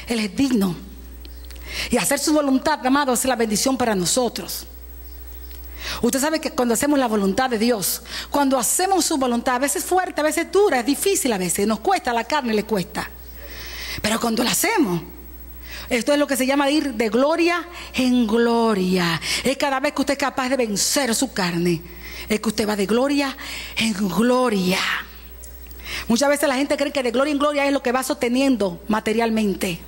Él es digno. Y hacer su voluntad, amado, es la bendición para nosotros. Usted sabe que cuando hacemos la voluntad de Dios, cuando hacemos su voluntad, a veces fuerte, a veces dura, es difícil, a veces nos cuesta, a la carne le cuesta. Pero cuando la hacemos, esto es lo que se llama ir de gloria en gloria. Es cada vez que usted es capaz de vencer su carne, es que usted va de gloria en gloria. Muchas veces la gente cree que de gloria en gloria es lo que va sosteniendo materialmente.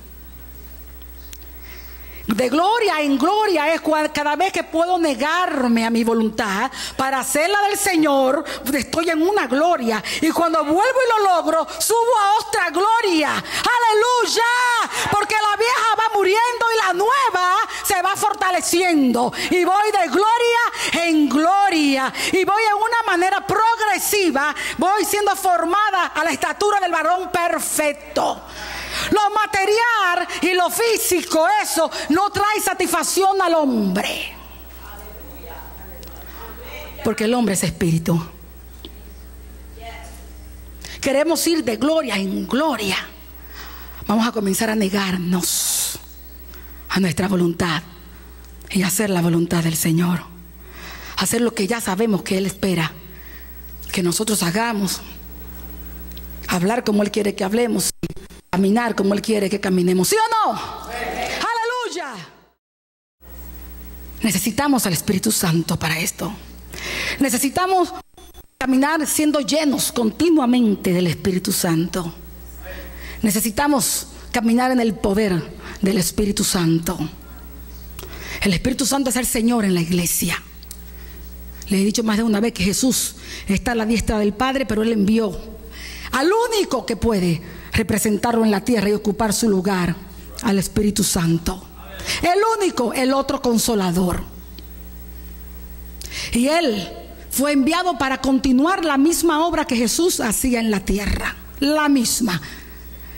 De gloria en gloria es cada vez que puedo negarme a mi voluntad para hacerla del Señor, estoy en una gloria. Y cuando vuelvo y lo logro, subo a otra gloria. ¡Aleluya! Porque la vieja va muriendo y la nueva se va fortaleciendo. Y voy de gloria en gloria. Y voy en una manera progresiva. Voy siendo formada a la estatura del varón perfecto. Lo material y lo físico, eso no trae satisfacción al hombre. Porque el hombre es espíritu. Queremos ir de gloria en gloria. Vamos a comenzar a negarnos a nuestra voluntad y hacer la voluntad del Señor. Hacer lo que ya sabemos que Él espera que nosotros hagamos. Hablar como Él quiere que hablemos. Caminar como Él quiere que caminemos. ¿Sí o no? Sí. ¡Aleluya! Necesitamos al Espíritu Santo para esto. Necesitamos caminar siendo llenos continuamente del Espíritu Santo. Necesitamos caminar en el poder del Espíritu Santo. El Espíritu Santo es el Señor en la iglesia. Le he dicho más de una vez que Jesús está a la diestra del Padre, pero Él envió al único que puede representarlo en la tierra y ocupar su lugar, al Espíritu Santo. El único, el otro consolador. Y Él fue enviado para continuar la misma obra que Jesús hacía en la tierra. La misma.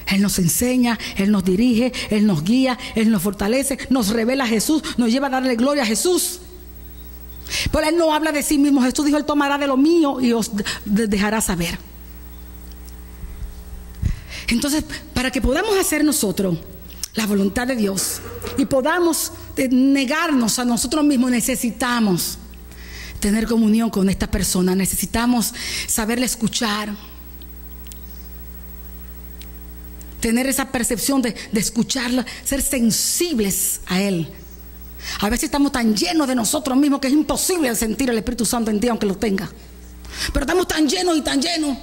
Él nos enseña, Él nos dirige, Él nos guía, Él nos fortalece, nos revela a Jesús, nos lleva a darle gloria a Jesús. Pero Él no habla de sí mismo. Jesús dijo: Él tomará de lo mío y os dejará saber. Entonces, para que podamos hacer nosotros la voluntad de Dios y podamos negarnos a nosotros mismos, necesitamos tener comunión con esta persona. Necesitamos saberle escuchar, tener esa percepción de escucharla, ser sensibles a Él. A veces estamos tan llenos de nosotros mismos que es imposible sentir el Espíritu Santo en ti aunque lo tenga. Pero estamos tan llenos y tan llenos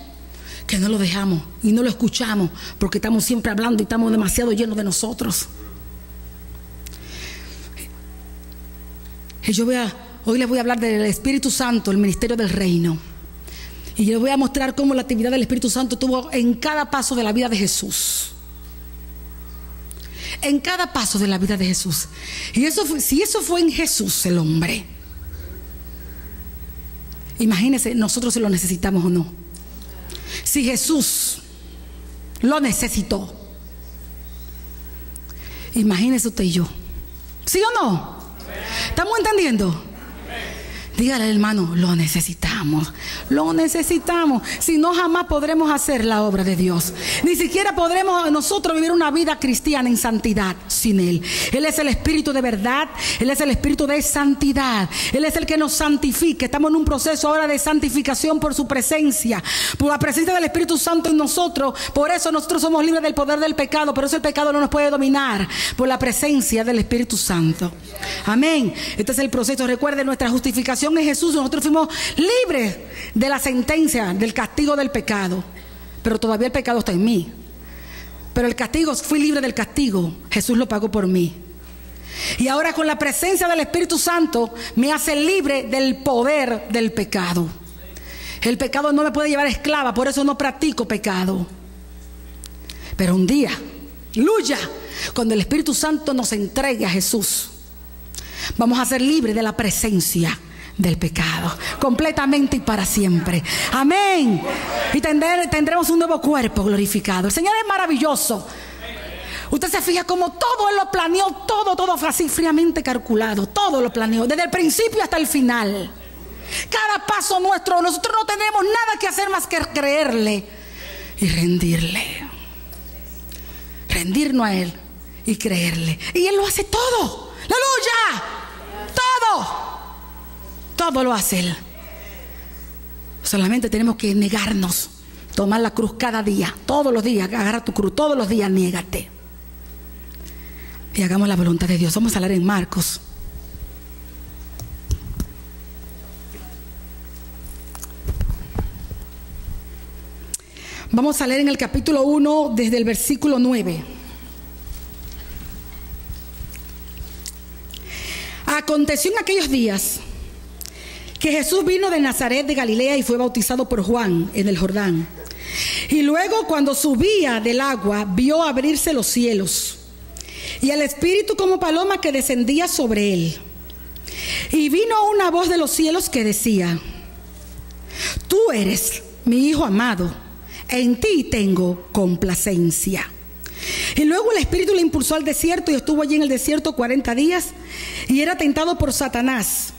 que no lo dejamos y no lo escuchamos porque estamos siempre hablando y estamos demasiado llenos de nosotros. Y hoy les voy a hablar del Espíritu Santo, el ministerio del reino. Y yo les voy a mostrar cómo la actividad del Espíritu Santo tuvo en cada paso de la vida de Jesús. En cada paso de la vida de Jesús. Y si eso fue en Jesús, el hombre, imagínense nosotros si lo necesitamos o no. Si Jesús lo necesitó, imagínese usted y yo. ¿Sí o no? ¿Estamos entendiendo? Dígale al hermano: lo necesitamos. Lo necesitamos. Si no, jamás podremos hacer la obra de Dios. Ni siquiera podremos nosotros vivir una vida cristiana en santidad sin Él. Él es el Espíritu de verdad. Él es el Espíritu de santidad. Él es el que nos santifica. Estamos en un proceso ahora de santificación por su presencia. Por la presencia del Espíritu Santo en nosotros. Por eso nosotros somos libres del poder del pecado. Por eso el pecado no nos puede dominar. Por la presencia del Espíritu Santo. Amén. Este es el proceso. Recuerden, nuestra justificación en Jesús, nosotros fuimos libres de la sentencia, del castigo del pecado, pero todavía el pecado está en mí. Pero el castigo, fui libre del castigo, Jesús lo pagó por mí. Y ahora con la presencia del Espíritu Santo me hace libre del poder del pecado. El pecado no me puede llevar esclava, por eso no practico pecado. Pero un día, aleluya, cuando el Espíritu Santo nos entregue a Jesús, vamos a ser libres de la presencia del pecado, completamente y para siempre. Amén. Y tendremos un nuevo cuerpo glorificado. El Señor es maravilloso. Usted se fija como todo Él lo planeó, todo así fríamente calculado. Todo lo planeó, desde el principio hasta el final. Cada paso nuestro, nosotros no tenemos nada que hacer más que creerle y rendirle. Rendirnos a Él y creerle. Y Él lo hace todo. ¡Aleluya! Todo lo hace Él. Solamente tenemos que negarnos, tomar la cruz cada día, todos los días. Agarra tu cruz, todos los días niégate y hagamos la voluntad de Dios. Vamos a hablar en Marcos. Vamos a leer en el capítulo 1 desde el versículo 9. Aconteció en aquellos días que Jesús vino de Nazaret de Galilea y fue bautizado por Juan en el Jordán. Y luego, cuando subía del agua, vio abrirse los cielos y el Espíritu como paloma que descendía sobre él. Y vino una voz de los cielos que decía: Tú eres mi Hijo amado, en ti tengo complacencia. Y luego el Espíritu le impulsó al desierto y estuvo allí en el desierto 40 días y era tentado por Satanás.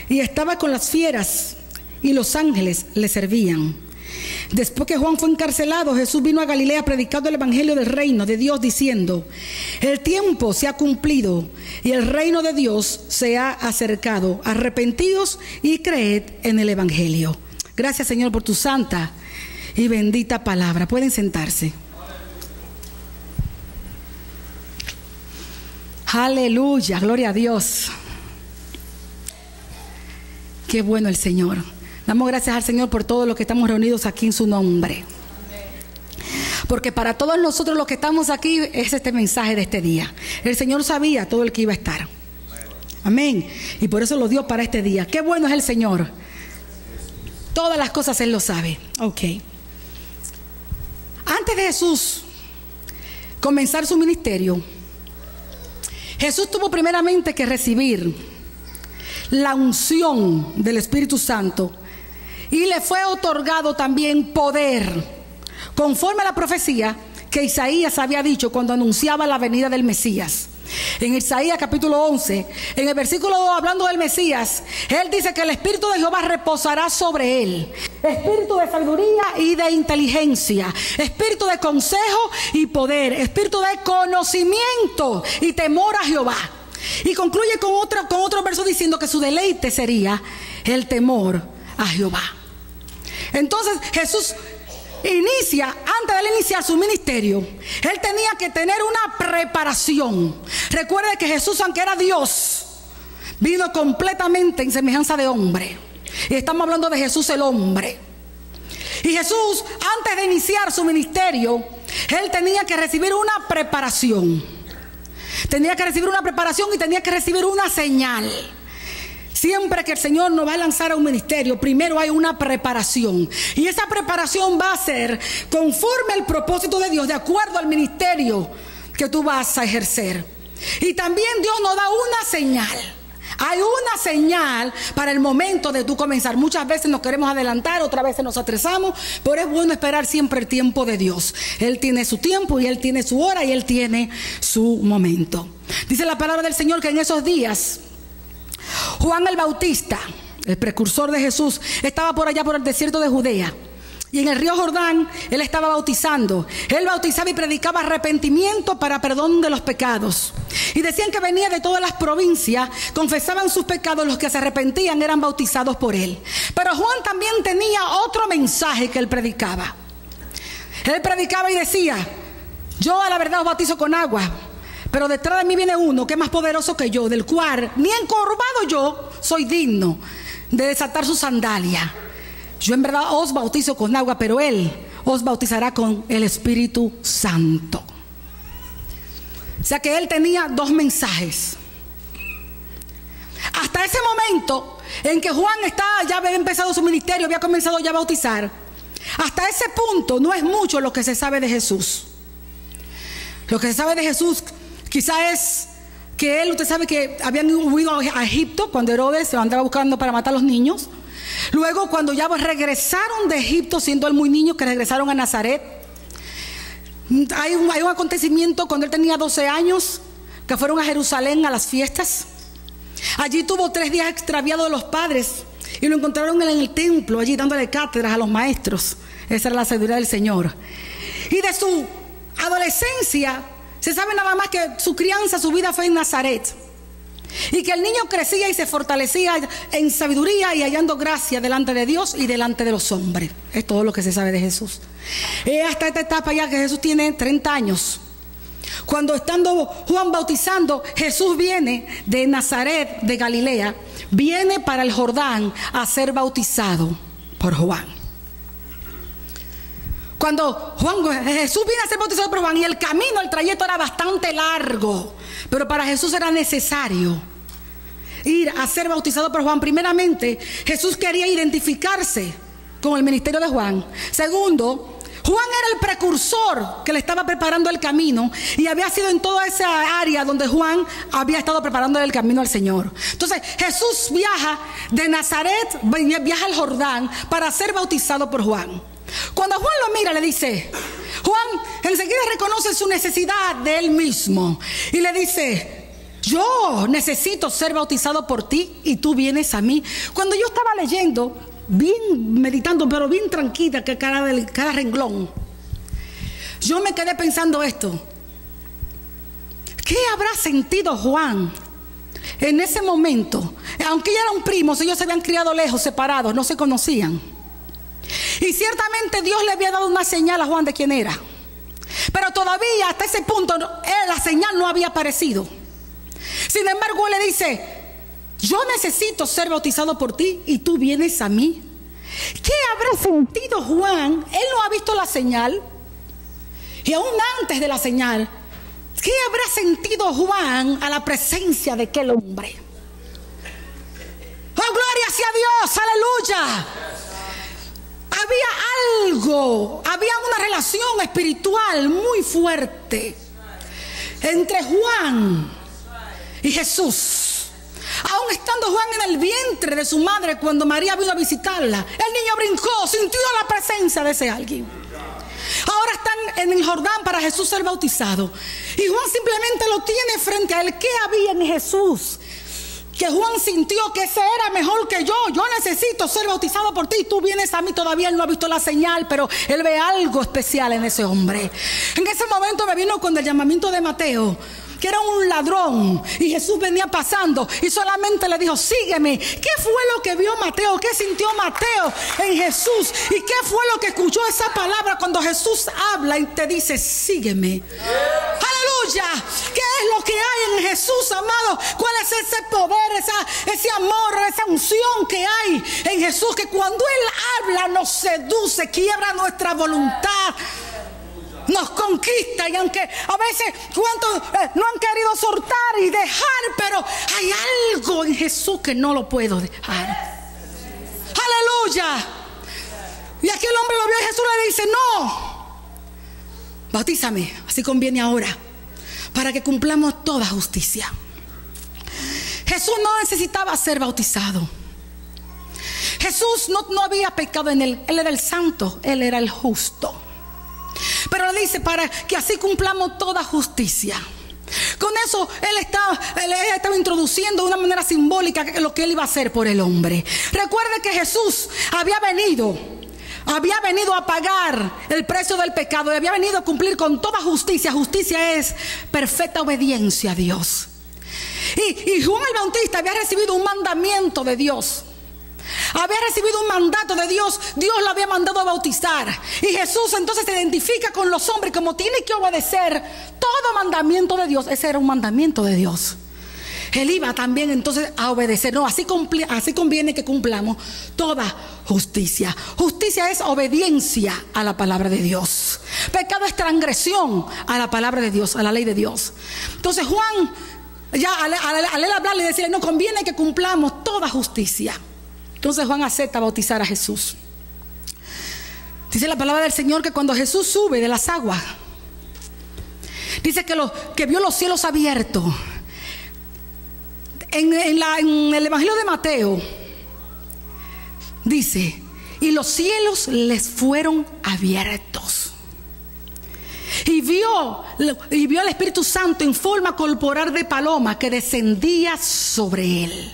Y estaba con las fieras y los ángeles le servían. Después que Juan fue encarcelado, Jesús vino a Galilea predicando el evangelio del reino de Dios, diciendo: El tiempo se ha cumplido y el reino de Dios se ha acercado. Arrepentíos y creed en el evangelio. Gracias, Señor, por tu santa y bendita palabra. Pueden sentarse. Aleluya, gloria a Dios. Qué bueno el Señor. Damos gracias al Señor por todo lo que estamos reunidos aquí en su nombre. Porque para todos nosotros los que estamos aquí es este mensaje de este día. El Señor sabía todo el que iba a estar. Amén. Y por eso lo dio para este día. Qué bueno es el Señor. Todas las cosas Él lo sabe. Ok. Antes de Jesús comenzar su ministerio, Jesús tuvo primeramente que recibir la unción del Espíritu Santo y le fue otorgado también poder, conforme a la profecía que Isaías había dicho cuando anunciaba la venida del Mesías. En Isaías capítulo 11, en el versículo 2, hablando del Mesías, Él dice que el Espíritu de Jehová reposará sobre Él. Espíritu de sabiduría y de inteligencia, espíritu de consejo y poder, espíritu de conocimiento y temor a Jehová. Y concluye con otro verso diciendo que su deleite sería el temor a Jehová. Entonces Jesús inicia, antes de iniciar su ministerio, Él tenía que tener una preparación. Recuerde que Jesús, aunque era Dios, vino completamente en semejanza de hombre. Y estamos hablando de Jesús el hombre. Y Jesús, antes de iniciar su ministerio, Él tenía que recibir una preparación. Tenía que recibir una preparación y tenía que recibir una señal. Siempre que el Señor nos va a lanzar a un ministerio, primero hay una preparación. Y esa preparación va a ser conforme al propósito de Dios, de acuerdo al ministerio que tú vas a ejercer. Y también Dios nos da una señal. Hay una señal para el momento de tú comenzar. Muchas veces nos queremos adelantar, otras veces nos atrasamos, pero es bueno esperar siempre el tiempo de Dios. Él tiene su tiempo y Él tiene su hora y Él tiene su momento. Dice la palabra del Señor que en esos días Juan el Bautista, el precursor de Jesús, estaba por allá por el desierto de Judea. Y en el río Jordán Él estaba bautizando. Él bautizaba y predicaba arrepentimiento para perdón de los pecados. Y decían que venía de todas las provincias, confesaban sus pecados, los que se arrepentían eran bautizados por Él. Pero Juan también tenía otro mensaje que Él predicaba. Él predicaba y decía: yo a la verdad os bautizo con agua, pero detrás de mí viene uno que es más poderoso que yo, del cual ni encorvado yo soy digno de desatar su sandalia. Yo en verdad os bautizo con agua, pero Él os bautizará con el Espíritu Santo. O sea que Él tenía dos mensajes. Hasta ese momento en que Juan ya había empezado su ministerio, había comenzado ya a bautizar, hasta ese punto no es mucho lo que se sabe de Jesús. Lo que se sabe de Jesús quizá es que Él, usted sabe que habían huido a Egipto cuando Herodes se andaba buscando para matar a los niños. Luego, cuando ya regresaron de Egipto, siendo él muy niño, que regresaron a Nazaret, hay un acontecimiento cuando él tenía 12 años, que fueron a Jerusalén a las fiestas. Allí tuvo 3 días extraviado de los padres y lo encontraron en el templo, allí dándole cátedras a los maestros. Esa era la sabiduría del Señor. Y de su adolescencia Se sabe nada más que su crianza, su vida fue en Nazaret. Y que el niño crecía y se fortalecía en sabiduría y hallando gracia delante de Dios y delante de los hombres. Es todo lo que se sabe de Jesús. Hasta esta etapa ya que Jesús tiene 30 años. Cuando estando Juan bautizando, Jesús viene de Nazaret, de Galilea, viene para el Jordán a ser bautizado por Juan. Cuando Jesús viene a ser bautizado por Juan, y el camino, el trayecto era bastante largo, pero para Jesús era necesario ir a ser bautizado por Juan. Primeramente, Jesús quería identificarse con el ministerio de Juan. Segundo, Juan era el precursor que le estaba preparando el camino, y había sido en toda esa área donde Juan había estado preparando el camino al Señor. Entonces Jesús viaja de Nazaret, viaja al Jordán para ser bautizado por Juan. Cuando Juan lo mira, le dice, Juan enseguida reconoce su necesidad de él mismo y le dice, yo necesito ser bautizado por ti y tú vienes a mí. Cuando yo estaba leyendo, bien meditando, pero bien tranquila, que cada renglón, yo me quedé pensando esto: ¿qué habrá sentido Juan en ese momento? Aunque ella era un primo, ellos se habían criado lejos, separados, no se conocían. Y ciertamente Dios le había dado una señal a Juan de quién era, pero todavía hasta ese punto la señal no había aparecido. Sin embargo, él le dice, yo necesito ser bautizado por ti y tú vienes a mí. ¿Qué habrá sentido Juan? Él no ha visto la señal, y aún antes de la señal, ¿qué habrá sentido Juan a la presencia de aquel hombre? ¡Oh, gloria sea Dios! ¡Aleluya! Había algo, había una relación espiritual muy fuerte entre Juan y Jesús. Aún estando Juan en el vientre de su madre, cuando María vino a visitarla, el niño brincó, sintió la presencia de ese alguien. Ahora están en el Jordán para Jesús ser bautizado, y Juan simplemente lo tiene frente a él. ¿Qué había en Jesús que Juan sintió que ese era mejor que yo? Yo necesito ser bautizado por ti y tú vienes a mí. Todavía él no ha visto la señal, pero él ve algo especial en ese hombre. En ese momento me vino con el llamamiento de Mateo, que era un ladrón, y Jesús venía pasando y solamente le dijo, sígueme. ¿Qué fue lo que vio Mateo? ¿Qué sintió Mateo en Jesús? ¿Y qué fue lo que escuchó esa palabra cuando Jesús habla y te dice, sígueme? ¡Aleluya! ¿Qué es lo que hay en Jesús, amado? ¿Cuál es ese poder, ese amor, esa unción que hay en Jesús? Que cuando Él habla nos seduce, quiebra nuestra voluntad, nos conquista. Y aunque a veces cuantos no han querido soltar y dejar, pero hay algo en Jesús que no lo puedo dejar. ¡Aleluya! Y aquel hombre lo vio y Jesús le dice, no, bautízame, así conviene ahora, para que cumplamos toda justicia. Jesús no necesitaba ser bautizado. Jesús no había pecado en él. Él era el santo, él era el justo. Pero le dice, para que así cumplamos toda justicia. Con eso él estaba introduciendo de una manera simbólica lo que él iba a hacer por el hombre. Recuerde que Jesús había venido a pagar el precio del pecado, y había venido a cumplir con toda justicia. Justicia es perfecta obediencia a Dios. Y Juan el Bautista había recibido un mandamiento de Dios. Había recibido un mandato de Dios. Dios lo había mandado a bautizar. Y Jesús entonces se identifica con los hombres como tiene que obedecer todo mandamiento de Dios. Ese era un mandamiento de Dios. Él iba también entonces a obedecer. No, así conviene que cumplamos toda justicia. Justicia es obediencia a la palabra de Dios. Pecado es transgresión a la palabra de Dios, a la ley de Dios. Entonces Juan, ya al él hablarle y decirle, no, conviene que cumplamos toda justicia. Entonces Juan acepta bautizar a Jesús. Dice la palabra del Señor que cuando Jesús sube de las aguas, dice que vio los cielos abiertos. En el Evangelio de Mateo dice, y los cielos les fueron abiertos. Y vio al Espíritu Santo en forma corporal de paloma que descendía sobre él.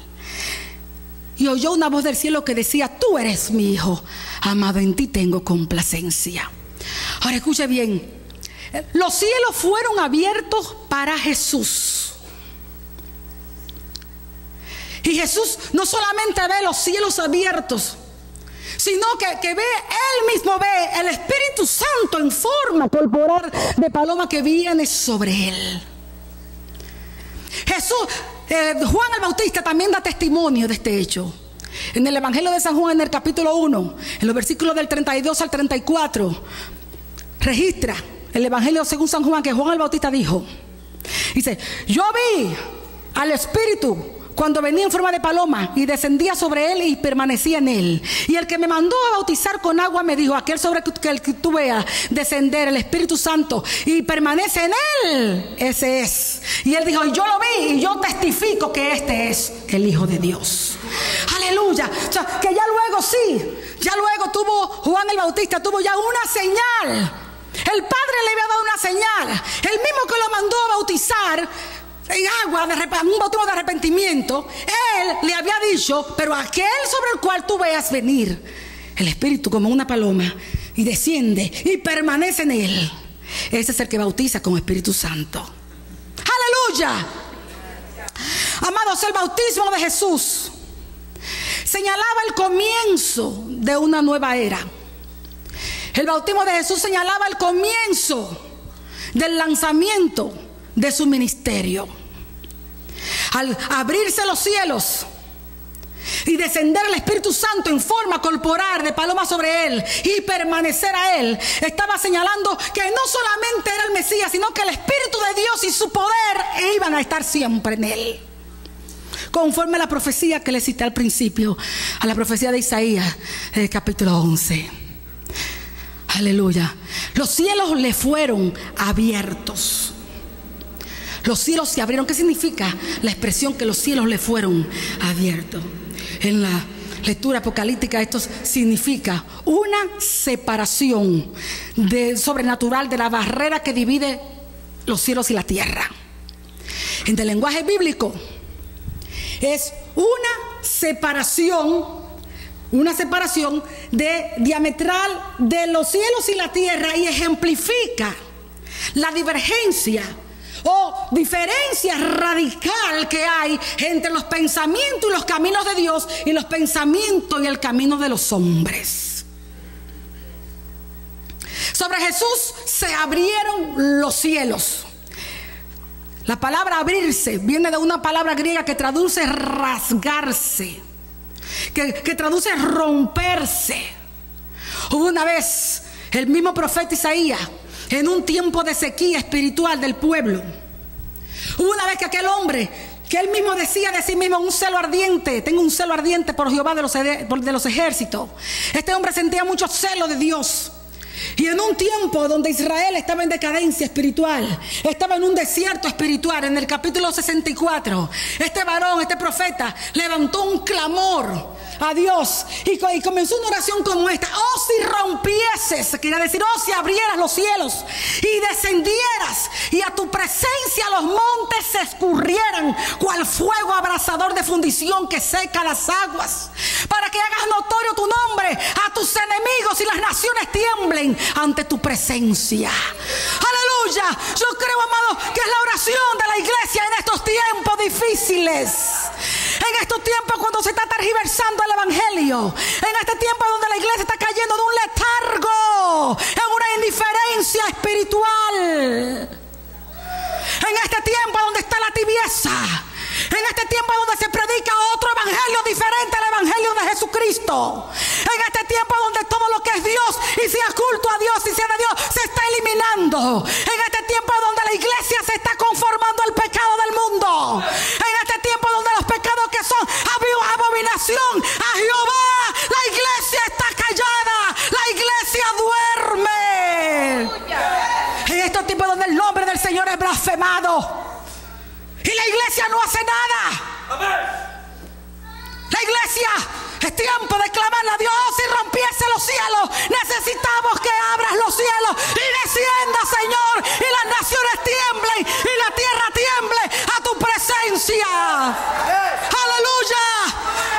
Y oyó una voz del cielo que decía, tú eres mi hijo amado, en ti tengo complacencia. Ahora escuche bien, Los cielos fueron abiertos para Jesús. Y Jesús no solamente ve los cielos abiertos, sino que ve, él mismo ve el Espíritu Santo en forma corporal de paloma que viene sobre él. Jesús, Juan el Bautista también da testimonio de este hecho. En el Evangelio de San Juan, en el capítulo 1, en los versículos del 32 al 34, registra el Evangelio según San Juan que Juan el Bautista dijo, dice, yo vi al Espíritu cuando venía en forma de paloma y descendía sobre él y permanecía en él. Y el que me mandó a bautizar con agua me dijo, aquel sobre el que tú veas descender el Espíritu Santo y permanece en él, ese es. Y él dijo, y yo lo vi y yo testifico que este es el Hijo de Dios. Aleluya. O sea, que ya luego tuvo Juan el Bautista, tuvo ya una señal. El Padre le había dado una señal. El mismo que lo mandó a bautizar en agua, un bautismo de arrepentimiento, él le había dicho, pero aquel sobre el cual tú veas venir el Espíritu como una paloma y desciende y permanece en él, ese es el que bautiza con Espíritu Santo. ¡Aleluya! Amados, el bautismo de Jesús señalaba el comienzo de una nueva era. El bautismo de Jesús señalaba el comienzo del lanzamiento de su ministerio. Al abrirse los cielos y descender el Espíritu Santo en forma corporal de paloma sobre él y permanecer a él, estaba señalando que no solamente era el Mesías, sino que el Espíritu de Dios y su poder iban a estar siempre en él, conforme a la profecía que le cité al principio, a la profecía de Isaías, el capítulo 11. Aleluya. Los cielos le fueron abiertos. Los cielos se abrieron. ¿Qué significa la expresión que los cielos le fueron abiertos? En la lectura apocalíptica esto significa una separación sobrenatural de la barrera que divide los cielos y la tierra. En el lenguaje bíblico es una separación diametral de los cielos y la tierra, y ejemplifica la divergencia o diferencia radical que hay entre los pensamientos y los caminos de Dios y los pensamientos y el camino de los hombres. Sobre Jesús se abrieron los cielos. La palabra abrirse viene de una palabra griega que traduce rasgarse, que traduce romperse. Hubo una vez el mismo profeta Isaías, en un tiempo de sequía espiritual del pueblo, hubo una vez que aquel hombre, que él mismo decía de sí mismo, un celo ardiente, tengo un celo ardiente por Jehová de los ejércitos. Este hombre sentía mucho celo de Dios. Y en un tiempo donde Israel estaba en decadencia espiritual, estaba en un desierto espiritual, en el capítulo 64, este varón, este profeta, levantó un clamor a Dios y comenzó una oración como esta: oh, si rompieses, quería decir, oh, si abrieras los cielos y descendieras y a tu presencia los montes se escurrieran cual fuego abrasador de fundición que seca las aguas, para que hagas notorio tu nombre a tus enemigos y las naciones tiemblen ante tu presencia. Aleluya. Yo creo, amado, que es la oración de la iglesia en estos tiempos difíciles, en estos tiempos cuando se está tergiversando el evangelio, en este tiempo donde la iglesia está cayendo de un letargo, en una indiferencia espiritual, en este tiempo donde está la tibieza, en este tiempo donde se predica otro evangelio diferente al evangelio de Jesucristo, en este tiempo donde todo lo que es Dios y sea culto a Dios y sea de Dios se está eliminando, en este tiempo donde la iglesia se está conformando al pecado del mundo, en este tiempo donde los pecados que son abominación a Jehová, la iglesia está callada, la iglesia duerme. En estos tiempos donde el nombre del Señor es blasfemado y la iglesia no hace nada. La iglesia, es tiempo de clamarle a Dios. Si rompiese los cielos, necesitamos que abras los cielos y descienda, Señor, y las naciones tiemblen y la tierra tiemble a tu presencia. Aleluya.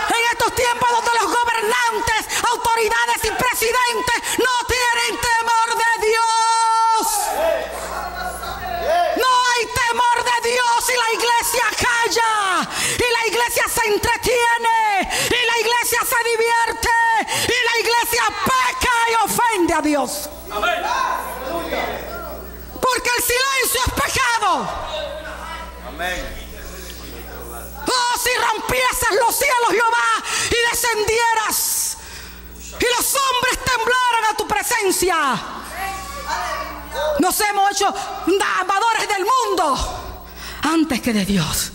En estos tiempos donde los gobernantes, autoridades y presidentes no tienen temor de Dios. complacencia. Nos hemos hecho amadores del mundo antes que de Dios.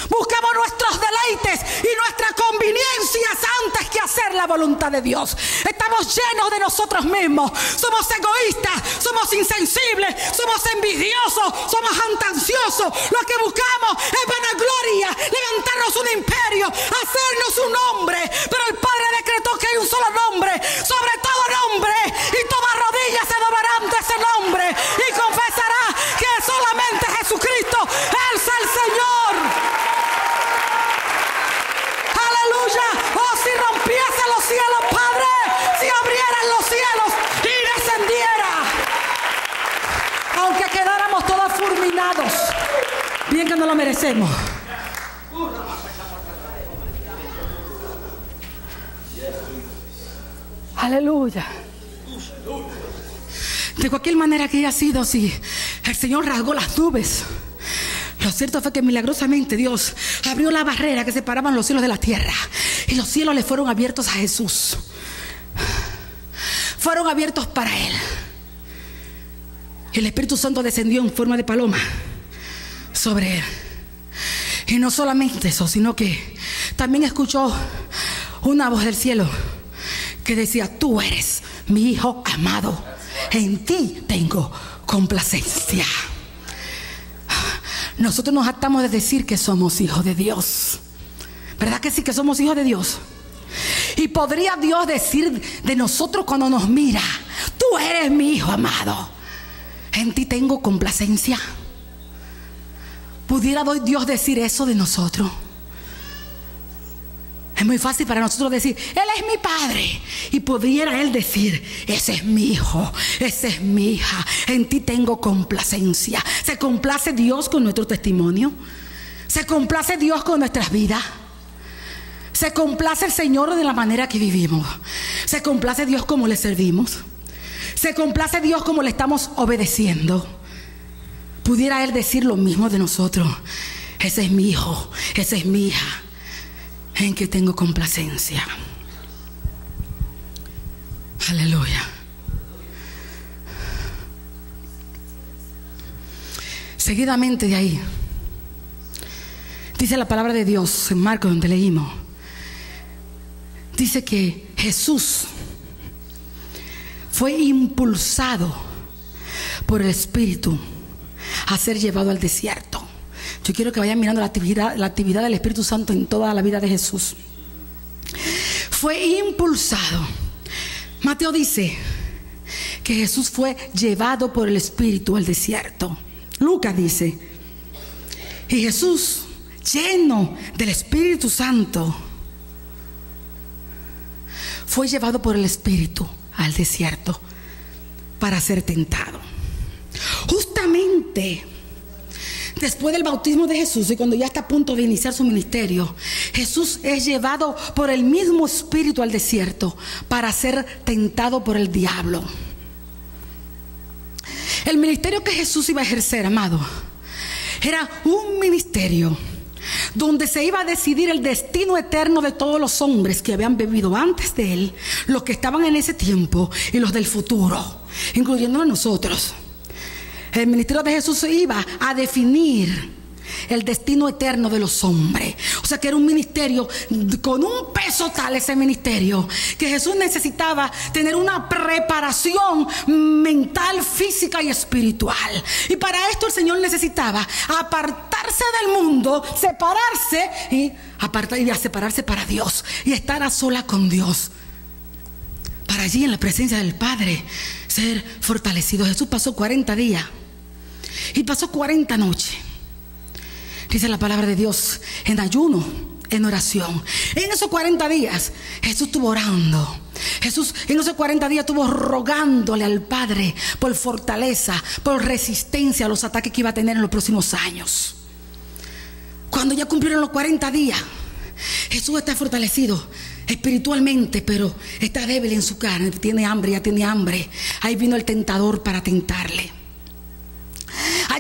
Buscamos nuestros deleites y nuestras conveniencias antes que hacer la voluntad de Dios. Estamos llenos de nosotros mismos. Somos egoístas, somos insensibles, somos envidiosos, somos jactanciosos. Lo que buscamos es vanagloria, levantarnos un imperio, hacernos un nombre. Pero el Padre decretó que hay un solo nombre, sobre todo nombre, y toda rodilla se doblará ante ese nombre y confesará que solamente Jesucristo es el Señor. Oh, si rompiese los cielos, Padre, si abrieran los cielos y descendiera, aunque quedáramos todos fulminados, bien que no lo merecemos. Aleluya. De cualquier manera que haya sido, si el Señor rasgó las nubes, lo cierto fue que milagrosamente Dios abrió la barrera que separaban los cielos de la tierra, y los cielos le fueron abiertos a Jesús. Fueron abiertos para Él. El Espíritu Santo descendió en forma de paloma sobre Él. Y no solamente eso, sino que también escuchó una voz del cielo que decía: tú eres mi Hijo amado, en ti tengo complacencia. Nosotros nos hartamos de decir que somos hijos de Dios. ¿Verdad que sí, que somos hijos de Dios? Y podría Dios decir de nosotros cuando nos mira: tú eres mi Hijo amado, en ti tengo complacencia. ¿Pudiera Dios decir eso de nosotros? Es muy fácil para nosotros decir: Él es mi Padre. Y pudiera Él decir: ese es mi hijo, esa es mi hija, en ti tengo complacencia. ¿Se complace Dios con nuestro testimonio? ¿Se complace Dios con nuestras vidas? ¿Se complace el Señor de la manera que vivimos? ¿Se complace Dios como le servimos? ¿Se complace Dios como le estamos obedeciendo? ¿Pudiera Él decir lo mismo de nosotros? Ese es mi hijo, esa es mi hija, en que tengo complacencia. Aleluya. Seguidamente de ahí dice la palabra de Dios en Marcos, donde leímos, dice que Jesús fue impulsado por el Espíritu a ser llevado al desierto. Yo quiero que vayan mirando la actividad del Espíritu Santo en toda la vida de Jesús. Fue impulsado. Mateo dice que Jesús fue llevado por el Espíritu al desierto. Lucas dice: y Jesús, lleno del Espíritu Santo, fue llevado por el Espíritu al desierto para ser tentado. Justamente después del bautismo de Jesús, y cuando ya está a punto de iniciar su ministerio, Jesús es llevado por el mismo Espíritu al desierto para ser tentado por el diablo. El ministerio que Jesús iba a ejercer, amado, era un ministerio donde se iba a decidir el destino eterno de todos los hombres que habían vivido antes de él, los que estaban en ese tiempo y los del futuro, incluyendo a nosotros. El ministerio de Jesús iba a definir el destino eterno de los hombres. O sea que era un ministerio con un peso tal, ese ministerio, que Jesús necesitaba tener una preparación mental, física y espiritual. Y para esto el Señor necesitaba apartarse del mundo, separarse y separarse para Dios y estar a sola con Dios, para allí en la presencia del Padre ser fortalecido. Jesús pasó 40 días y pasó 40 noches, dice la palabra de Dios, en ayuno, en oración. En esos 40 días Jesús estuvo orando. Jesús en esos 40 días estuvo rogándole al Padre por fortaleza, por resistencia a los ataques que iba a tener en los próximos años. Cuando ya cumplieron los 40 días, Jesús está fortalecido espiritualmente, pero está débil en su carne. Ya tiene hambre. Ahí vino el tentador para tentarle.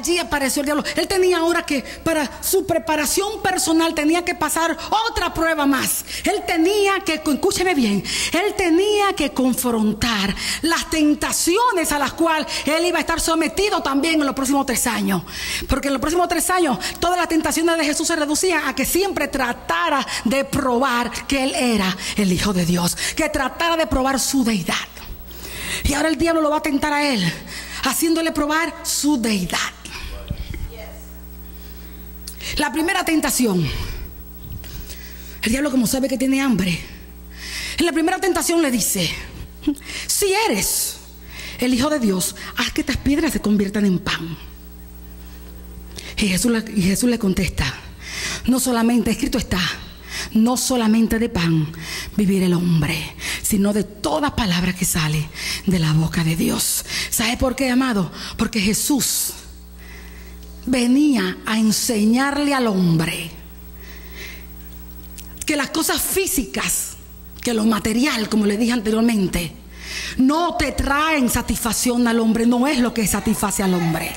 allí apareció el diablo. Él tenía ahora que, para su preparación personal, tenía que pasar otra prueba más. Él tenía que, escúcheme bien, él tenía que confrontar las tentaciones a las cuales él iba a estar sometido también en los próximos 3 años. Porque en los próximos 3 años todas las tentaciones de Jesús se reducían a que siempre tratara de probar que él era el Hijo de Dios, que tratara de probar su deidad. Y ahora el diablo lo va a tentar a él, haciéndole probar su deidad. La primera tentación, el diablo, como sabe que tiene hambre, en la primera tentación le dice: si eres el Hijo de Dios, haz que estas piedras se conviertan en pan. Y Jesús le contesta: no solamente, escrito está, no solamente de pan vivirá el hombre, sino de toda palabra que sale de la boca de Dios. ¿Sabe por qué, amado? Porque Jesús venía a enseñarle al hombre que las cosas físicas, que lo material, como le dije anteriormente, no te traen satisfacción al hombre, no es lo que satisface al hombre.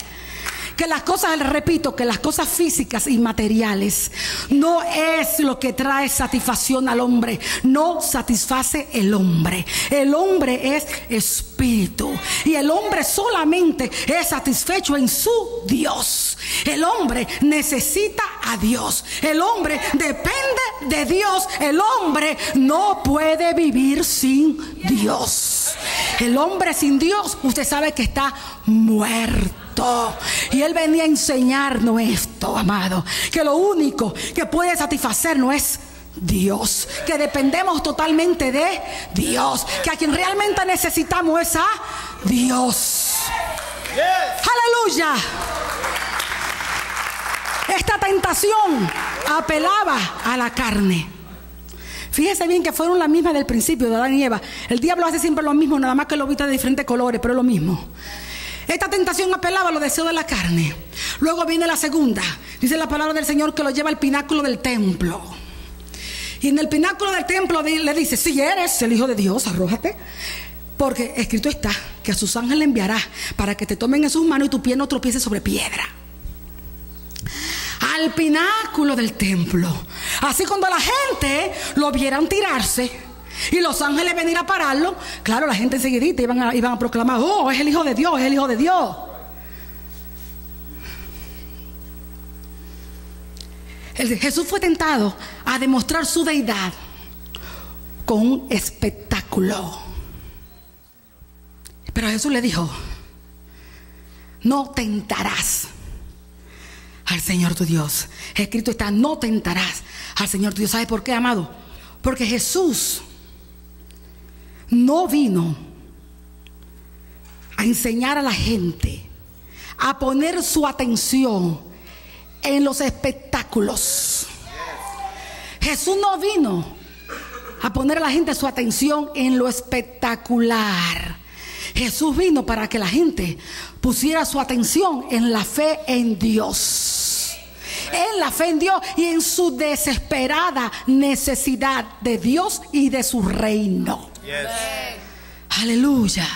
Que las cosas, repito, que las cosas físicas y materiales no es lo que trae satisfacción al hombre, no satisface el hombre. El hombre es espíritu y el hombre solamente es satisfecho en su Dios. El hombre necesita a Dios, el hombre depende de Dios, el hombre no puede vivir sin Dios. El hombre sin Dios, usted sabe que está muerto. Y él venía a enseñarnos esto, amado, que lo único que puede satisfacernos es Dios, que dependemos totalmente de Dios, que a quien realmente necesitamos es a Dios. Aleluya. Esta tentación apelaba a la carne. Fíjese bien que fueron las mismas del principio de Adán y Eva. El diablo hace siempre lo mismo, nada más que lo viste de diferentes colores, pero es lo mismo. Esta tentación apelaba a los deseos de la carne. Luego viene la segunda. Dice la palabra del Señor que lo lleva al pináculo del templo. Y en el pináculo del templo le dice: si eres el Hijo de Dios, arrójate, porque escrito está que a sus ángeles enviará para que te tomen en sus manos y tu pie no tropiece sobre piedra. Al pináculo del templo. Así cuando la gente lo vieran tirarse y los ángeles venir a pararlo, claro, la gente enseguidita iban a proclamar: oh, es el Hijo de Dios, es el Hijo de Dios. Jesús fue tentado a demostrar su deidad con un espectáculo. Pero Jesús le dijo: no tentarás al Señor tu Dios. Escrito está: no tentarás al Señor tu Dios. ¿Sabe por qué, amado? Porque Jesús no vino a enseñar a la gente a poner su atención en los espectáculos. Jesús no vino a poner a la gente su atención en lo espectacular. Jesús vino para que la gente pusiera su atención en la fe en Dios. En la fe en Dios y en su desesperada necesidad de Dios y de su reino. Yes. Aleluya.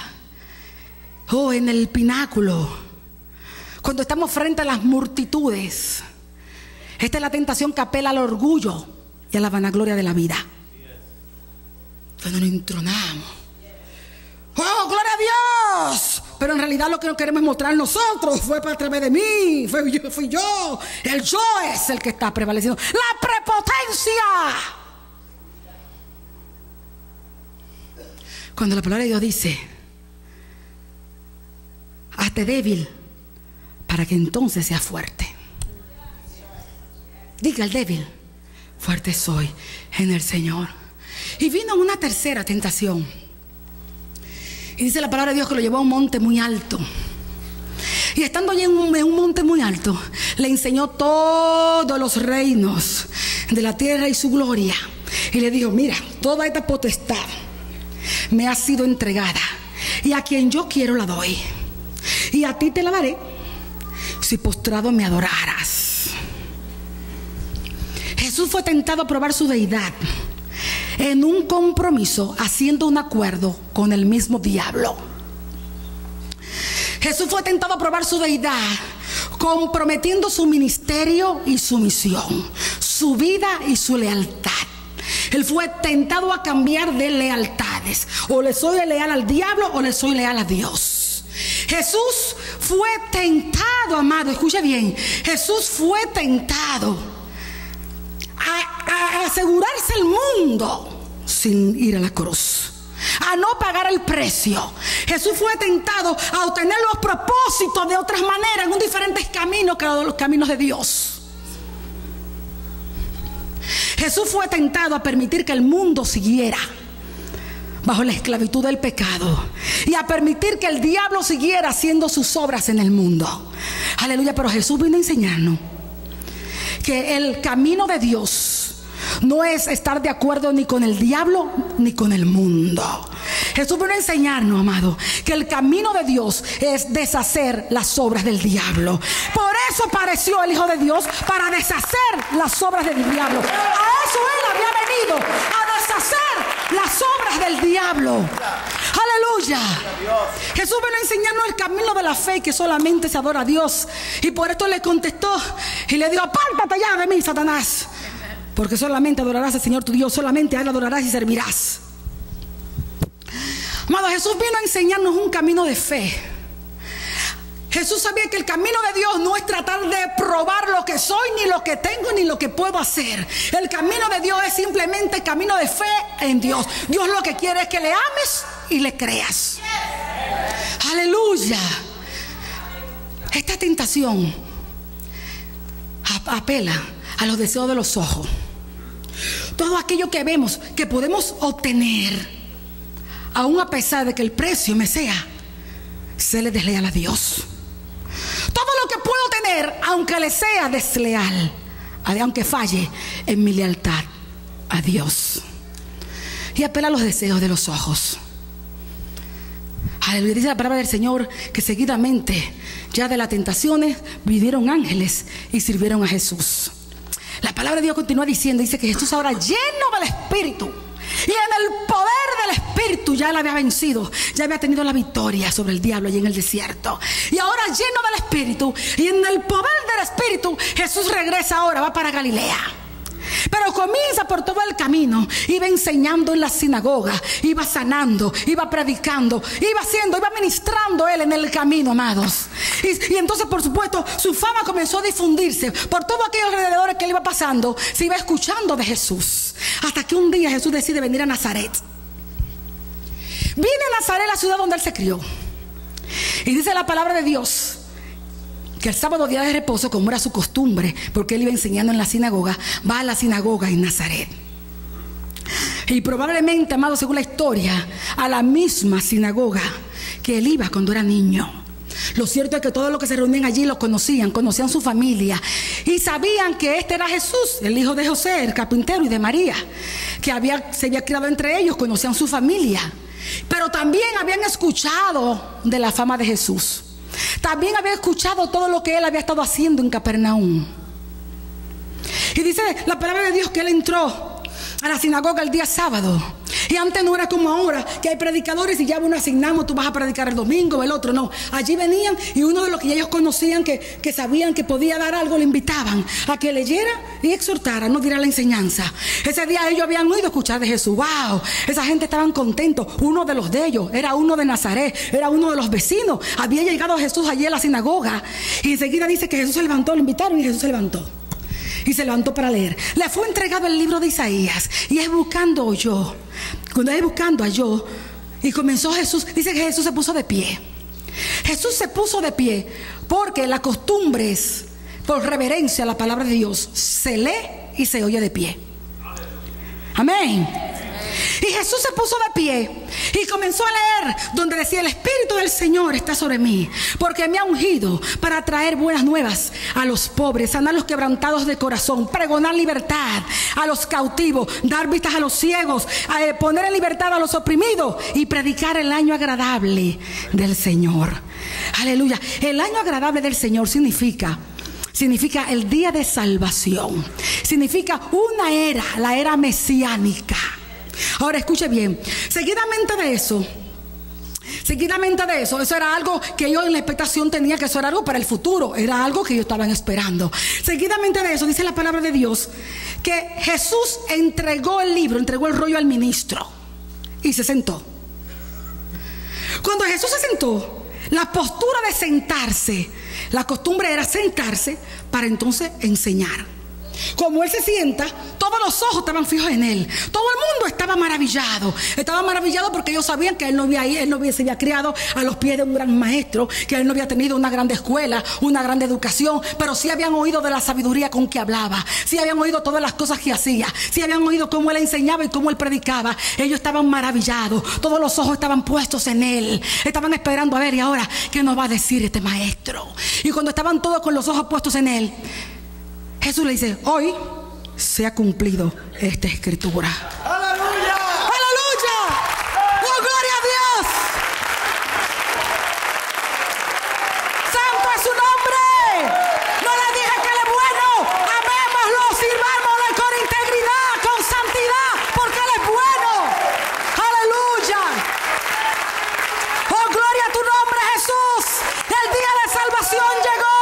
Oh, en el pináculo, cuando estamos frente a las multitudes, esta es la tentación que apela al orgullo y a la vanagloria de la vida. Cuando nos entronamos, ¡oh, gloria a Dios! Pero en realidad lo que no queremos es mostrar nosotros. Fue a través de mí, fui yo. El yo es el que está prevaleciendo. La prepotencia. Cuando la palabra de Dios dice: hazte débil para que entonces seas fuerte. Diga al débil: fuerte soy en el Señor. Y vino una tercera tentación. Y dice la palabra de Dios que lo llevó a un monte muy alto. Y estando allí en un monte muy alto, le enseñó todos los reinos de la tierra y su gloria. Y le dijo: mira, toda esta potestad me ha sido entregada, y a quien yo quiero la doy, y a ti te la daré si postrado me adoraras. Jesús fue tentado a probar su deidad en un compromiso, haciendo un acuerdo con el mismo diablo. Jesús fue tentado a probar su deidad comprometiendo su ministerio y su misión, su vida y su lealtad. Él fue tentado a cambiar de lealtades. O le soy leal al diablo o le soy leal a Dios. Jesús fue tentado, amado, escuche bien. Jesús fue tentado a asegurarse el mundo sin ir a la cruz, a no pagar el precio. Jesús fue tentado a obtener los propósitos de otras maneras, en un diferente camino que los caminos de Dios. Jesús fue tentado a permitir que el mundo siguiera bajo la esclavitud del pecado y a permitir que el diablo siguiera haciendo sus obras en el mundo. Aleluya. Pero Jesús vino a enseñarnos que el camino de Dios no es estar de acuerdo ni con el diablo ni con el mundo. Jesús vino a enseñarnos, amado, que el camino de Dios es deshacer las obras del diablo. Por eso apareció el Hijo de Dios, para deshacer las obras del diablo. A eso Él había venido, a deshacer las obras del diablo. Aleluya. Jesús vino a enseñarnos el camino de la fe, que solamente se adora a Dios. Y por esto le contestó y le dijo: apártate ya de mí, Satanás, porque solamente adorarás al Señor tu Dios, solamente a Él adorarás y servirás. Amado, Jesús vino a enseñarnos un camino de fe. Jesús sabía que el camino de Dios no es tratar de probar lo que soy, ni lo que tengo, ni lo que puedo hacer. El camino de Dios es simplemente el camino de fe en Dios. Dios lo que quiere es que le ames y le creas. Aleluya. Esta tentación apela a los deseos de los ojos. Todo aquello que vemos que podemos obtener, aún a pesar de que el precio me sea, se le desleal a Dios. Todo lo que puedo tener, aunque le sea desleal, aunque falle en mi lealtad a Dios. Y apela a los deseos de los ojos. Aleluya. Dice la palabra del Señor que seguidamente, ya de las tentaciones, vinieron ángeles y sirvieron a Jesús. La palabra de Dios continúa diciendo, dice que Jesús, ahora lleno del Espíritu y en el poder del Espíritu, ya él había vencido, ya había tenido la victoria sobre el diablo allí en el desierto. Y ahora, lleno del Espíritu y en el poder del Espíritu, Jesús regresa ahora, va para Galilea. Pero comienza por todo el camino, iba enseñando en la sinagoga, iba sanando, iba predicando, iba ministrando él en el camino, amados. Y entonces, por supuesto, su fama comenzó a difundirse por todos aquellos alrededores que él iba pasando. Se iba escuchando de Jesús, hasta que un día Jesús decide venir a Nazaret. Viene a Nazaret, la ciudad donde él se crió. Y dice la palabra de Dios que el sábado, día de reposo, como era su costumbre, porque él iba enseñando en la sinagoga, va a la sinagoga en Nazaret. Y probablemente, amado, según la historia, a la misma sinagoga que él iba cuando era niño. Lo cierto es que todos los que se reunían allí lo conocían su familia, y sabían que este era Jesús, el hijo de José, el carpintero, y de María, que se había criado entre ellos, conocían su familia. Pero también habían escuchado de la fama de Jesús. También había escuchado todo lo que él había estado haciendo en Capernaum. Y dice la palabra de Dios que él entró a la sinagoga el día sábado. Y antes no era como ahora, que hay predicadores y ya uno asignamos, tú vas a predicar el domingo, el otro no. Allí venían y uno de los que ellos conocían, que sabían que podía dar algo, le invitaban a que leyera y exhortara, no diera la enseñanza. Ese día ellos habían oído escuchar de Jesús. ¡Wow! Esa gente estaban contentos. Uno de los de ellos era uno de Nazaret, era uno de los vecinos. Había llegado Jesús allí a la sinagoga y enseguida dice que Jesús se levantó, lo invitaron y Jesús se levantó. Y se levantó para leer. Le fue entregado el libro de Isaías. Y es buscando yo. Cuando es buscando halló. Y comenzó Jesús. Dice que Jesús se puso de pie. Jesús se puso de pie porque la costumbre es, por reverencia a la palabra de Dios, se lee y se oye de pie. Amén. Y Jesús se puso de pie y comenzó a leer donde decía: el Espíritu del Señor está sobre mí, porque me ha ungido para traer buenas nuevas a los pobres, sanar los quebrantados de corazón, pregonar libertad a los cautivos, dar vistas a los ciegos, poner en libertad a los oprimidos y predicar el año agradable del Señor. Aleluya. El año agradable del Señor significa el día de salvación. Significa una era, la era mesiánica. Ahora escuche bien. Seguidamente de eso, Seguidamente de eso era algo que yo en la expectación tenía, que eso era algo para el futuro, era algo que yo estaba esperando. Seguidamente de eso dice la palabra de Dios que Jesús entregó el libro, entregó el rollo al ministro y se sentó. Cuando Jesús se sentó, la postura de sentarse, la costumbre era sentarse para entonces enseñar. Como él se sienta, todos los ojos estaban fijos en él. Todo el mundo estaba maravillado. Estaba maravillado porque ellos sabían que él no se había criado a los pies de un gran maestro, que él no había tenido una gran escuela, una gran educación, pero sí habían oído de la sabiduría con que hablaba, sí habían oído todas las cosas que hacía, sí habían oído cómo él enseñaba y cómo él predicaba. Ellos estaban maravillados, todos los ojos estaban puestos en él, estaban esperando a ver, y ahora, ¿qué nos va a decir este maestro? Y cuando estaban todos con los ojos puestos en él, Jesús le dice: hoy se ha cumplido esta escritura. ¡Aleluya! ¡Aleluya! ¡Oh, gloria a Dios! ¡Santo es su nombre! No le dije que él es bueno. Amémoslo, sirvámoslo con integridad, con santidad, porque él es bueno. ¡Aleluya! ¡Oh, gloria a tu nombre, Jesús! El día de salvación llegó.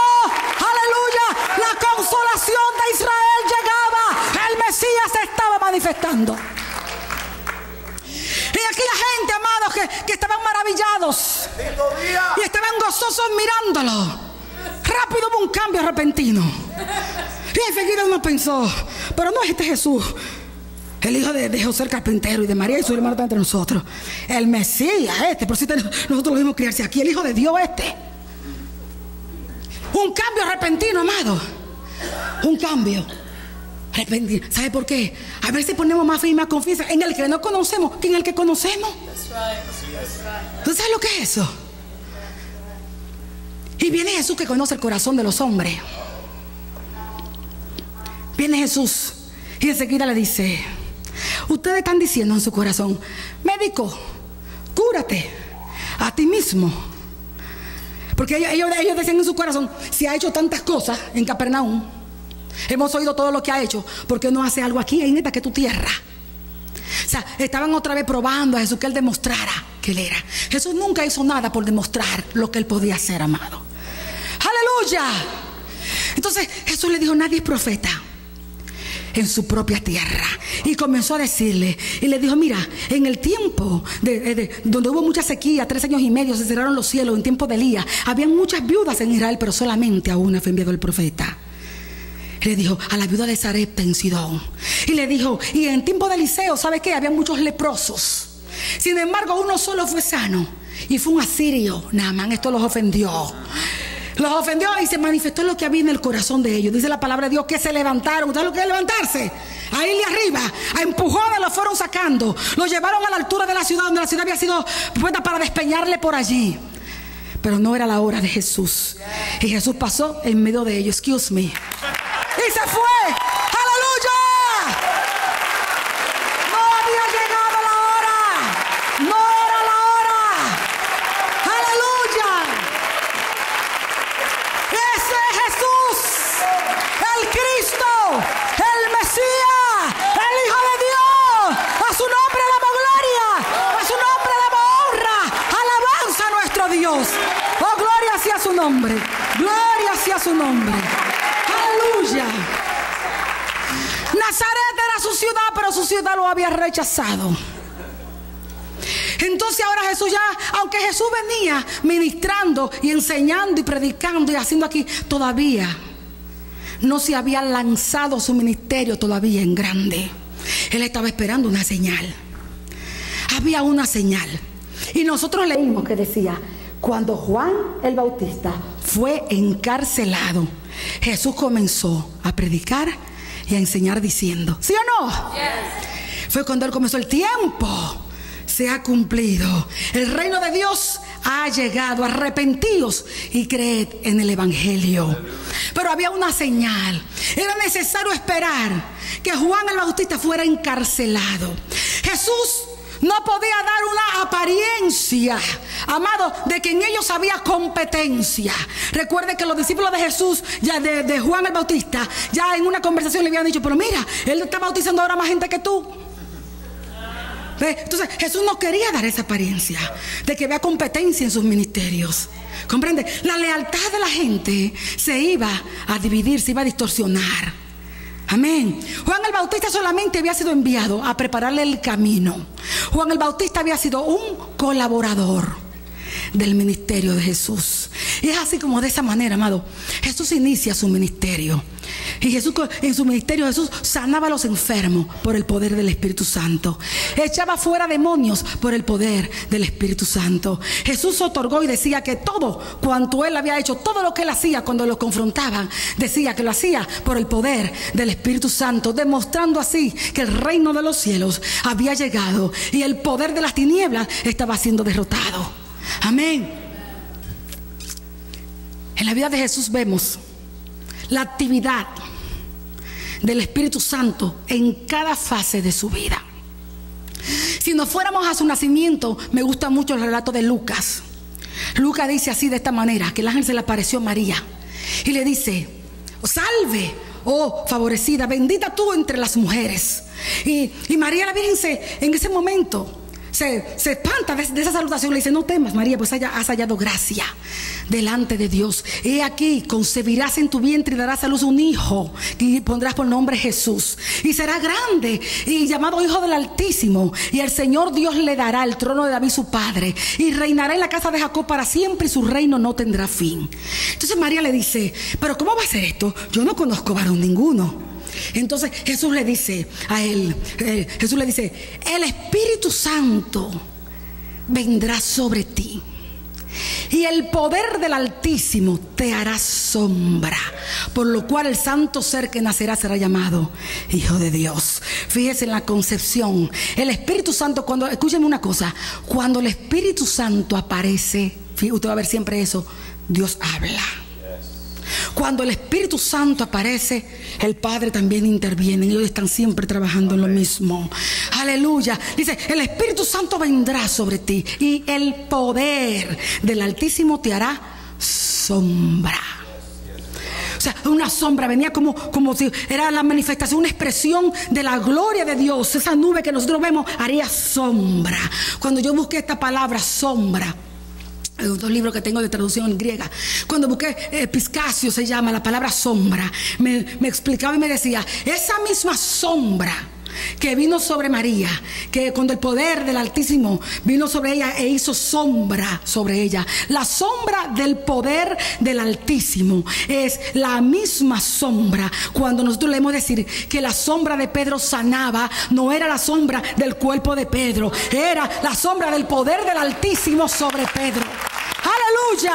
La consolación de Israel llegaba. El Mesías se estaba manifestando. Y aquí la gente, amados, que estaban maravillados y estaban gozosos mirándolo. Rápido hubo un cambio repentino. Y enseguida uno pensó: pero no es este Jesús, el hijo de José el carpintero y de María y su hermano, está entre nosotros. El Mesías pero si nosotros lo vimos criarse aquí, el hijo de Dios Un cambio repentino, amado. Un cambio repentino. ¿Sabe por qué? A ver si ponemos más fe y más confianza en el que no conocemos que en el que conocemos. ¿Tú sabes lo que es eso? Y viene Jesús, que conoce el corazón de los hombres. Viene Jesús y enseguida le dice: ustedes están diciendo en su corazón: médico, cúrate a ti mismo. Porque ellos decían en su corazón: si ha hecho tantas cosas en Capernaum, hemos oído todo lo que ha hecho, ¿por qué no hace algo aquí en esta que tu tierra? O sea, estaban otra vez probando a Jesús, que él demostrara que él era. Jesús nunca hizo nada por demostrar lo que él podía hacer, amado. ¡Aleluya! Entonces Jesús le dijo: nadie es profeta en su propia tierra. Y comenzó a decirle, y le dijo: mira, en el tiempo donde hubo mucha sequía, 3 años y medio, se cerraron los cielos, en tiempo de Elías, habían muchas viudas en Israel, pero solamente a una fue enviado el profeta. Y le dijo: a la viuda de Sarepta en Sidón. Y le dijo: y en tiempo de Eliseo, ¿sabe qué? Había muchos leprosos, sin embargo uno solo fue sano, y fue un asirio, Naamán. Esto los ofendió y se manifestó lo que había en el corazón de ellos. Dice la palabra de Dios que se levantaron. ¿Ustedes lo que es levantarse? Ahí de arriba, a empujones los fueron sacando, los llevaron a la altura de la ciudad, donde la ciudad había sido puesta para despeñarle por allí. Pero no era la hora de Jesús. Y Jesús pasó en medio de ellos. Excuse me. Y se fue. ¡Aleluya! No había llegado la hora. No era la hora. ¡Aleluya! Ese es Jesús, el Cristo, el Mesías, el Hijo de Dios. A su nombre damos gloria, a su nombre damos honra, alabanza a nuestro Dios. Oh, gloria sea su nombre, gloria sea su nombre. Aleluya. Nazaret era su ciudad, pero su ciudad lo había rechazado. Entonces ahora Jesús ya, aunque Jesús venía ministrando y enseñando y predicando y haciendo aquí, todavía no se había lanzado su ministerio todavía en grande. Él estaba esperando una señal. Había una señal. Y nosotros leímos que decía: cuando Juan el Bautista fue encarcelado, Jesús comenzó a predicar y a enseñar diciendo, ¿sí o no? Yes. Fue cuando él comenzó: el tiempo se ha cumplido, el reino de Dios ha llegado, arrepentíos y creed en el evangelio. Pero había una señal. Era necesario esperar que Juan el Bautista fuera encarcelado. Jesús no podía dar una apariencia, amado, de que en ellos había competencia. Recuerde que los discípulos de Jesús, ya de Juan el Bautista, ya en una conversación le habían dicho: pero mira, él está bautizando ahora más gente que tú. Entonces Jesús no quería dar esa apariencia de que había competencia en sus ministerios. ¿Comprende? La lealtad de la gente se iba a dividir, se iba a distorsionar. Amén. Juan el Bautista solamente había sido enviado a prepararle el camino. Juan el Bautista había sido un colaborador del ministerio de Jesús. Y es así como de esa manera, amado, Jesús inicia su ministerio. Y Jesús, en su ministerio, Jesús sanaba a los enfermos por el poder del Espíritu Santo. Echaba fuera demonios por el poder del Espíritu Santo. Jesús otorgó y decía que todo cuanto Él había hecho, todo lo que Él hacía cuando lo confrontaban, decía que lo hacía por el poder del Espíritu Santo, demostrando así que el reino de los cielos había llegado y el poder de las tinieblas estaba siendo derrotado. Amén. En la vida de Jesús vemos la actividad del Espíritu Santo en cada fase de su vida. Si nos fuéramos a su nacimiento, me gusta mucho el relato de Lucas. Lucas dice así, de esta manera, que el ángel se le apareció a María y le dice: salve, oh favorecida, bendita tú entre las mujeres. Y María la Virgen en ese momento se espanta de esa salutación. Le dice: no temas, María, pues has hallado gracia delante de Dios. He aquí, concebirás en tu vientre y darás a luz un hijo, y pondrás por nombre Jesús, y será grande y llamado Hijo del Altísimo, y el Señor Dios le dará el trono de David su padre, y reinará en la casa de Jacob para siempre, y su reino no tendrá fin. Entonces María le dice: pero ¿cómo va a ser esto? Yo no conozco varón ninguno. Entonces Jesús le dice a él, Jesús le dice: el Espíritu Santo vendrá sobre ti, y el poder del Altísimo te hará sombra, por lo cual el santo ser que nacerá será llamado Hijo de Dios. Fíjese en la concepción. El Espíritu Santo, escúcheme una cosa, cuando el Espíritu Santo aparece, usted va a ver siempre eso, Dios habla. Cuando el Espíritu Santo aparece, el Padre también interviene. Ellos están siempre trabajando en lo mismo. Aleluya. Dice: el Espíritu Santo vendrá sobre ti, y el poder del Altísimo te hará sombra. O sea, una sombra venía como si era la manifestación, una expresión de la gloria de Dios. Esa nube que nosotros vemos haría sombra. Cuando yo busqué esta palabra sombra, dos libros que tengo de traducción en griega, cuando busqué Piscasio se llama la palabra sombra, me explicaba y me decía: esa misma sombra que vino sobre María, que cuando el poder del Altísimo vino sobre ella e hizo sombra sobre ella, la sombra del poder del Altísimo es la misma sombra. Cuando nosotros leemos decir que la sombra de Pedro sanaba, no era la sombra del cuerpo de Pedro, era la sombra del poder del Altísimo sobre Pedro. ¡Aleluya!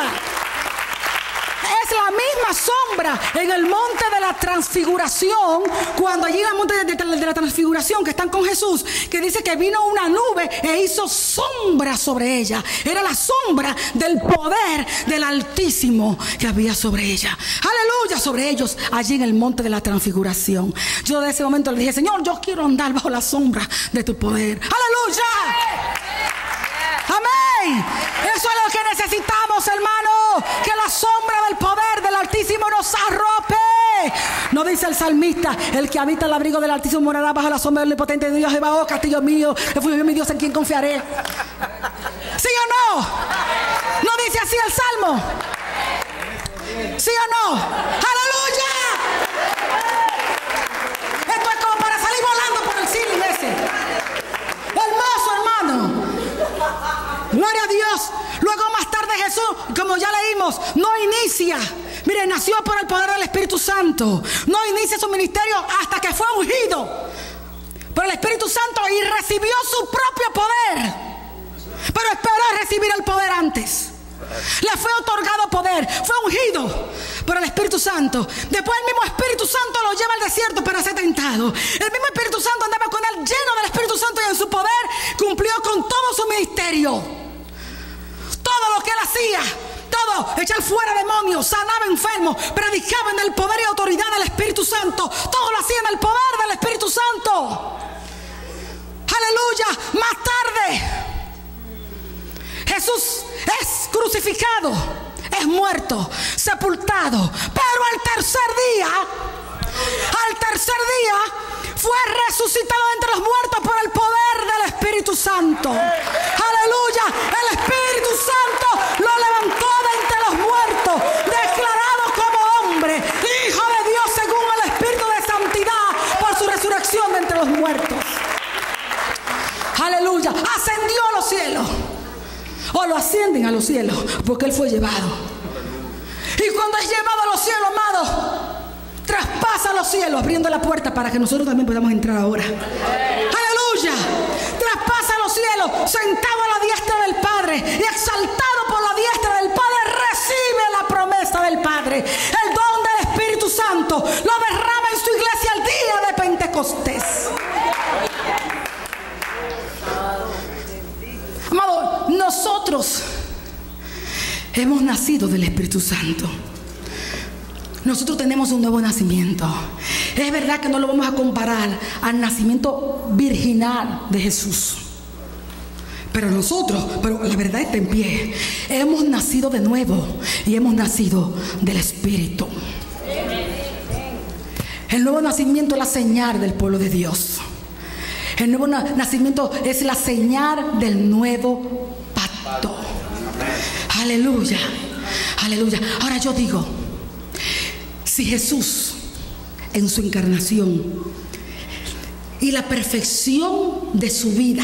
Es la misma sombra en el monte de la transfiguración, cuando allí en el monte de la transfiguración que están con Jesús, que dice que vino una nube e hizo sombra sobre ella. Era la sombra del poder del Altísimo que había sobre ella. ¡Aleluya! Sobre ellos allí en el monte de la transfiguración. Yo de ese momento le dije: Señor, yo quiero andar bajo la sombra de tu poder. ¡Aleluya! Amén. Eso es lo que necesitamos, hermano, que la sombra del poder del Altísimo nos arrope. No dice el salmista: el que habita el abrigo del Altísimo morará bajo la sombra del Omnipotente de Dios. Jehová, oh castillo mío, refugio mi Dios, en quien confiaré. ¿Sí o no? ¿No dice así el Salmo? ¿Sí o no? ¡Aleluya! Esto es como para salir volando por el ceiling ese. Hermoso, hermano. Gloria a Dios. Luego más tarde Jesús, como ya leímos, no inicia. Mire, nació por el poder del Espíritu Santo. No inicia su ministerio hasta que fue ungido por el Espíritu Santo y recibió su propio poder. Pero esperó recibir el poder antes. Le fue otorgado poder, fue ungido por el Espíritu Santo. Después el mismo Espíritu Santo lo lleva al desierto para ser tentado. El mismo Espíritu Santo andaba con él, lleno del Espíritu Santo, y en su poder cumplió con todo su ministerio. Todo lo que él hacía, todo, echar fuera demonios, sanaba enfermos, predicaba en el poder y autoridad del Espíritu Santo. Todo lo hacía en el poder del Espíritu Santo. Aleluya. Más tarde Jesús es crucificado, es muerto, sepultado, pero al tercer día fue resucitado entre los muertos por el poder del Espíritu Santo. Aleluya. El Espíritu Santo lo levantó de entre los muertos, declarado como hombre, hijo de Dios según el Espíritu de santidad por su resurrección de entre los muertos. Aleluya. Ascendió a los cielos. O lo ascienden a los cielos porque Él fue llevado. Y cuando es llevado a los cielos, amado, traspasa los cielos, abriendo la puerta para que nosotros también podamos entrar ahora. Aleluya. Traspasa los cielos, sentado a la diestra del Padre y exaltado por la diestra del Padre, recibe la promesa del Padre. El don del Espíritu Santo lo derrama en su iglesia el día de Pentecostés. Amado, nosotros hemos nacido del Espíritu Santo. Nosotros tenemos un nuevo nacimiento. Es verdad que no lo vamos a comparar al nacimiento virginal de Jesús. Pero la verdad está en pie. Hemos nacido de nuevo y hemos nacido del Espíritu. El nuevo nacimiento es la señal del pueblo de Dios. El nuevo nacimiento es la señal del nuevo pacto. Aleluya. Aleluya. Ahora yo digo, si Jesús en su encarnación y la perfección de su vida,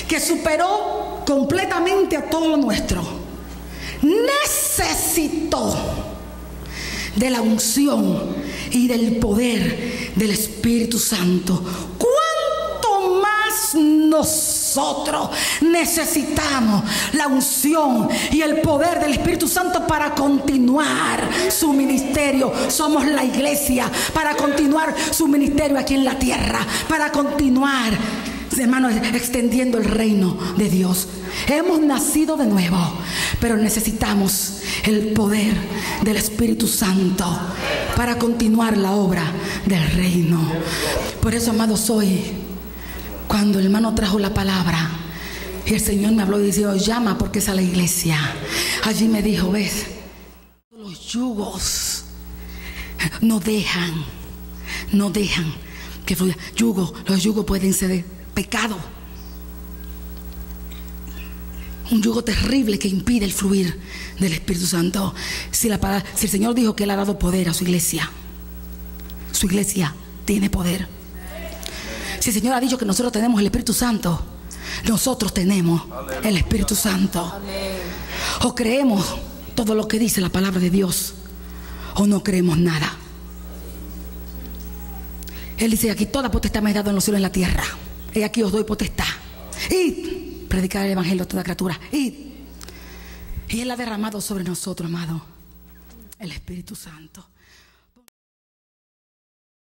que superó completamente a todo lo nuestro, necesitó de la unción y del poder del Espíritu Santo, ¿cuánto más nosotros necesitamos la unción y el poder del Espíritu Santo para continuar su ministerio? Somos la iglesia para continuar su ministerio aquí en la tierra, para continuar, hermanos, extendiendo el reino de Dios. Hemos nacido de nuevo, pero necesitamos el poder del Espíritu Santo para continuar la obra del reino. Por eso, amados, hoy, cuando el hermano trajo la palabra y el Señor me habló y dijo, llama porque es a la iglesia. Allí me dijo, ves, los yugos no dejan que fluya. Los yugos pueden ser de pecado. Un yugo terrible que impide el fluir del Espíritu Santo. Si el Señor dijo que Él ha dado poder a su iglesia tiene poder. Si el Señor ha dicho que nosotros tenemos el Espíritu Santo, nosotros tenemos el Espíritu Santo. O creemos todo lo que dice la palabra de Dios, o no creemos nada. Él dice, aquí toda potestad me ha dado en los cielos y en la tierra. Y aquí os doy potestad. Y predicar el evangelio a toda criatura. Y Él ha derramado sobre nosotros, amado, el Espíritu Santo.